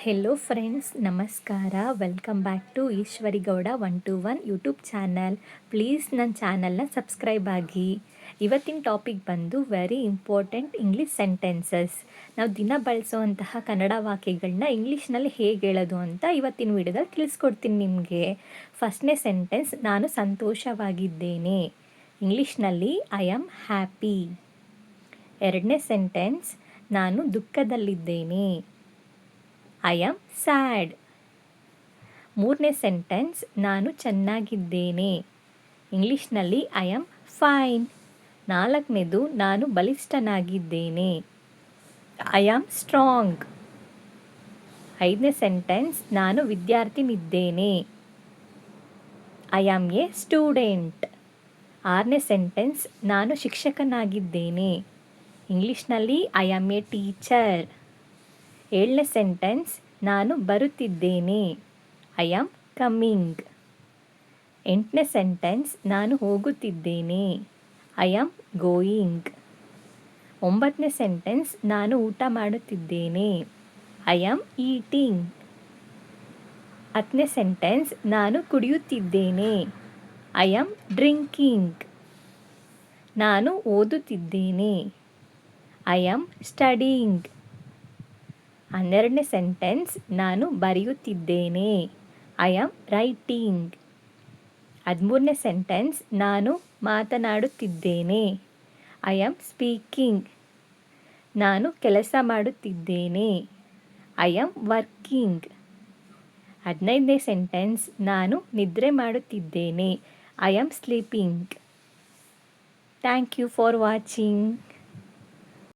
Hello friends, ನಮಸ್ಕಾರ. Welcome back to Ishwari Gowda 121 YouTube channel. Please ನನ್ನ ಚಾನಲ್ನ ಸಬ್ಸ್ಕ್ರೈಬ್ ಆಗಿ. ಇವತ್ತಿನ ಟಾಪಿಕ್ ಬಂದು ವೆರಿ ಇಂಪಾರ್ಟೆಂಟ್ ಇಂಗ್ಲೀಷ್ ಸೆಂಟೆನ್ಸಸ್. ನಾವು ದಿನ ಬಳಸೋವಂತಹ ಕನ್ನಡ ವಾಕ್ಯಗಳನ್ನ ಇಂಗ್ಲೀಷ್ನಲ್ಲಿ ಹೇಗೆ ಹೇಳೋದು ಅಂತ ಇವತ್ತಿನ ವಿಡಿಯೋದಲ್ಲಿ ತಿಳಿಸ್ಕೊಡ್ತೀನಿ ನಿಮಗೆ. ಫಸ್ಟ್ನೇ ಸೆಂಟೆನ್ಸ್, ನಾನು ಸಂತೋಷವಾಗಿದ್ದೇನೆ. ಇಂಗ್ಲೀಷ್ನಲ್ಲಿ ಐ ಆಮ್ ಹ್ಯಾಪಿ. ಎರಡನೇ ಸೆಂಟೆನ್ಸ್, ನಾನು ದುಃಖದಲ್ಲಿದ್ದೇನೆ. I am sad. ಮೂರನೇ ಸೆಂಟೆನ್ಸ್, ನಾನು ಚೆನ್ನಾಗಿದ್ದೇನೆ. ಇಂಗ್ಲೀಷ್ನಲ್ಲಿ ಐ ಆಮ್ ಫೈನ್. ನಾಲ್ಕನೇದು, ನಾನು ಬಲಿಷ್ಠನಾಗಿದ್ದೇನೆ. I am strong. ಐದನೇ ಸೆಂಟೆನ್ಸ್, ನಾನು ವಿದ್ಯಾರ್ಥಿನಿದ್ದೇನೆ. I am a student. ಆರನೇ ಸೆಂಟೆನ್ಸ್, ನಾನು ಶಿಕ್ಷಕನಾಗಿದ್ದೇನೆ. ಇಂಗ್ಲೀಷ್ನಲ್ಲಿ ಐ ಆಮ್ ಎ ಟೀಚರ್. ಏಳನೇ ಸೆಂಟೆನ್ಸ್, ನಾನು ಬರುತ್ತಿದ್ದೇನೆ. I am coming. ಎಂಟನೇ ಸೆಂಟೆನ್ಸ್, ನಾನು ಹೋಗುತ್ತಿದ್ದೇನೆ. I am going. ಒಂಬತ್ತನೇ ಸೆಂಟೆನ್ಸ್, ನಾನು ಊಟ ಮಾಡುತ್ತಿದ್ದೇನೆ. I am eating. ಹತ್ತನೇ ಸೆಂಟೆನ್ಸ್, ನಾನು ಕುಡಿಯುತ್ತಿದ್ದೇನೆ. I am drinking. ನಾನು ಓದುತ್ತಿದ್ದೇನೆ. I am studying. 12ನೇ ಸೆಂಟೆನ್ಸ್, ನಾನು ಬರೆಯುತ್ತಿದ್ದೇನೆ. I am writing. 13ನೇ ಸೆಂಟೆನ್ಸ್, ನಾನು ಮಾತನಾಡುತ್ತಿದ್ದೇನೆ. I am speaking. ನಾನು ಕೆಲಸ ಮಾಡುತ್ತಿದ್ದೇನೆ. I am working. 15ನೇ ಸೆಂಟೆನ್ಸ್, ನಾನು ನಿದ್ರೆ ಮಾಡುತ್ತಿದ್ದೇನೆ. I am sleeping. Thank you for watching.